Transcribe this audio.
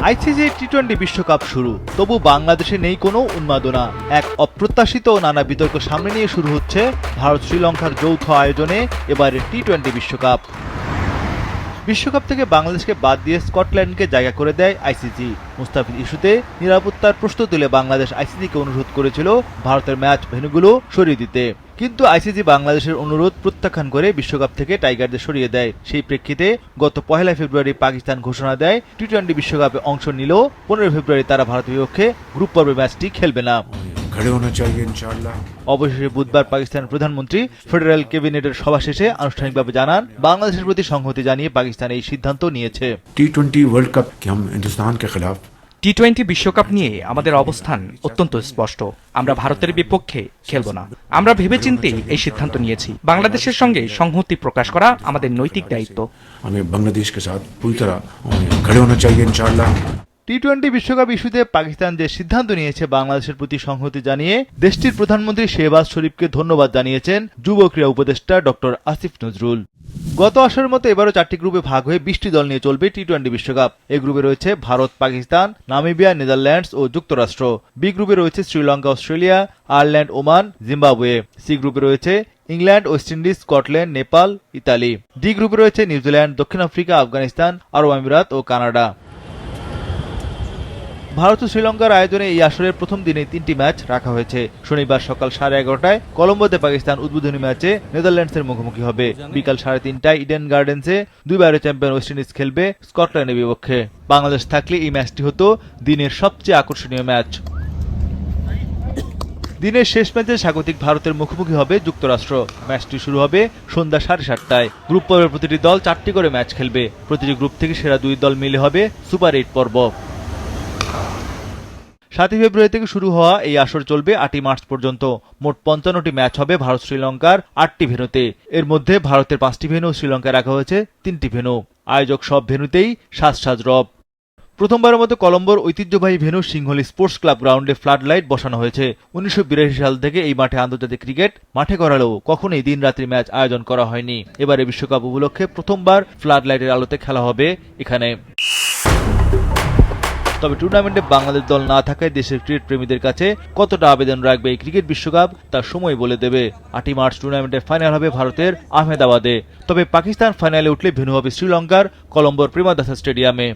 ICC টি-20 বিশ্বকাপ শুরু, তবু বাংলাদেশে নেই কোনো উন্মাদনা। এক অপ্রত্যাশিত নানা বিতর্ক সামনে নিয়ে শুরু হচ্ছে ভারত শ্রীলঙ্কার যৌথ আয়োজনে এবারের টি-20 বিশ্বকাপ। বিশ্বকাপ থেকে বাংলাদেশকে বাদ দিয়ে স্কটল্যান্ডকে জায়গা করে দেয় আইসিসি। মুস্তাফিজ ইস্যুতে নিরাপত্তার প্রশ্ন তুলে বাংলাদেশ আইসিসিকে অনুরোধ করেছিল ভারতের ম্যাচ ভেন্যুগুলো সরিয়ে দিতে, কিন্তু আইসিসি বাংলাদেশের অনুরোধ প্রত্যাখ্যান করে বিশ্বকাপ থেকে টাইগারদের সরিয়ে দেয়। সেই প্রেক্ষিতে গত 1 ফেব্রুয়ারি পাকিস্তান ঘোষণা দেয় টি-20 বিশ্বকাপে অংশ নিলেও 15 ফেব্রুয়ারি তারা ভারতের বিপক্ষে গ্রুপ পর্বের ম্যাচটি খেলবে না। অবশেষে বুধবার পাকিস্তানের প্রধানমন্ত্রী ফেডারেল ক্যাবিনেটের সভা শেষে আনুষ্ঠানিকভাবে জানান, বাংলাদেশের প্রতি সংহতি জানিয়ে পাকিস্তান এই সিদ্ধান্ত নিয়েছে। टी20 वर्ल्ड कप के हम हिंदुस्तान के खिलाफ টি-20 বিশ্বকাপ নিয়ে আমাদের অবস্থান অত্যন্ত স্পষ্ট। আমরা ভারতের বিপক্ষে খেলব না। আমরা ভেবেচিন্তেই এই সিদ্ধান্ত নিয়েছি। বাংলাদেশের সঙ্গে সংহতি প্রকাশ করা আমাদের নৈতিক দায়িত্ব। हमें बांग्लादेश के साथ पूरी तरह खड़े होना चाहिए इंशाअल्लाह। টি-20 বিশ্বকাপ ইস্যুতে পাকিস্তান যে সিদ্ধান্ত নিয়েছে বাংলাদেশের প্রতি সংহতি জানিয়ে দেশটির প্রধানমন্ত্রী শেহবাজ শরীফকে ধন্যবাদ জানিয়েছেন যুব ক্রীড়া উপদেষ্টা ডক্টর আসিফ নজরুল। গত আসরের মতো এবারও 4টি গ্রুপে ভাগ হয়ে 20টি দল নিয়ে চলবে টি-20 বিশ্বকাপ। এই গ্রুপে রয়েছে ভারত, পাকিস্তান, নামিবিয়া, নেদারল্যান্ডস ও যুক্তরাষ্ট্র। বি গ্রুপে রয়েছে Sri Lanka, Australia, Ireland, Oman, Zimbabwe. C গ্রুপে রয়েছে England, West Indies, Scotland, Nepal, Italy. D গ্রুপে রয়েছে নিউজিল্যান্ড, দক্ষিণ আফ্রিকা, আফগানিস্তান, আরব আমিরাত ও কানাডা। ভারত ও শ্রীলঙ্কার আয়োজনে এই আসরের প্রথম দিনে 3টি ম্যাচ রাখা হয়েছে। শনিবার সকাল 11:30টায় কলম্বোতে পাকিস্তান উদ্বোধনী ম্যাচে নেদারল্যান্ডসের মুখোমুখি হবে। বিকাল 3:30টায় ইডেন গার্ডেন্সে দুইবারের চ্যাম্পিয়ন ওয়েস্ট ইন্ডিজ খেলবে স্কটল্যান্ডের বিপক্ষে। বাংলাদেশ থাকলে এই ম্যাচটি হতো দিনের সবচেয়ে আকর্ষণীয় ম্যাচ। দিনের শেষ ম্যাচে স্বাগতিক ভারতের মুখোমুখি হবে যুক্তরাষ্ট্র। ম্যাচটি শুরু হবে সন্ধ্যা 7:30টায়। গ্রুপ পর্বের প্রতিটি দল 4টি করে ম্যাচ খেলবে। প্রতিটি গ্রুপ থেকে সেরা 2 দল মিলে হবে সুপার 8 পর্ব। 7 ফেব্রুয়ারি থেকে শুরু হওয়া এই আসর চলবে 8 মার্চ পর্যন্ত। মোট 55টি ম্যাচ হবে ভারত শ্রীলঙ্কার 8টি ভেন্যুতে। এর মধ্যে ভারতের 5টি ভেন্যু, শ্রীলঙ্কায় রাখা হয়েছে 3টি ভেন্যু। আয়োজক সব ভেন্যুতেই সাজ রব। প্রথমবারের মতো কলম্বোর ঐতিহ্যবাহী ভেন্যু সিংহলী স্পোর্টস ক্লাব গ্রাউন্ডে ফ্লাড লাইট বসানো হয়েছে। 1982 সাল থেকে এই মাঠে আন্তর্জাতিক ক্রিকেট মাঠে করালেও কখনোই দিন রাত্রি ম্যাচ আয়োজন করা হয়নি। এবারে বিশ্বকাপ উপলক্ষে প্রথমবার ফ্লাড লাইটের আলোতে খেলা হবে এখানে। তবে টুর্নামেন্টে বাংলাদেশ দল না থাকায় দেশের ক্রিকেট প্রেমীদের কাছে কতটা আবেদন রাখবে এই ক্রিকেট বিশ্বকাপ তার সময় বলে দেবে। 8 মার্চ টুর্নামেন্টের ফাইনাল হবে ভারতের আহমেদাবাদে। তবে পাকিস্তান ফাইনালে উঠলে ভেন্যু হবে শ্রীলঙ্কার কলম্বোর প্রেমাদাসা স্টেডিয়ামে।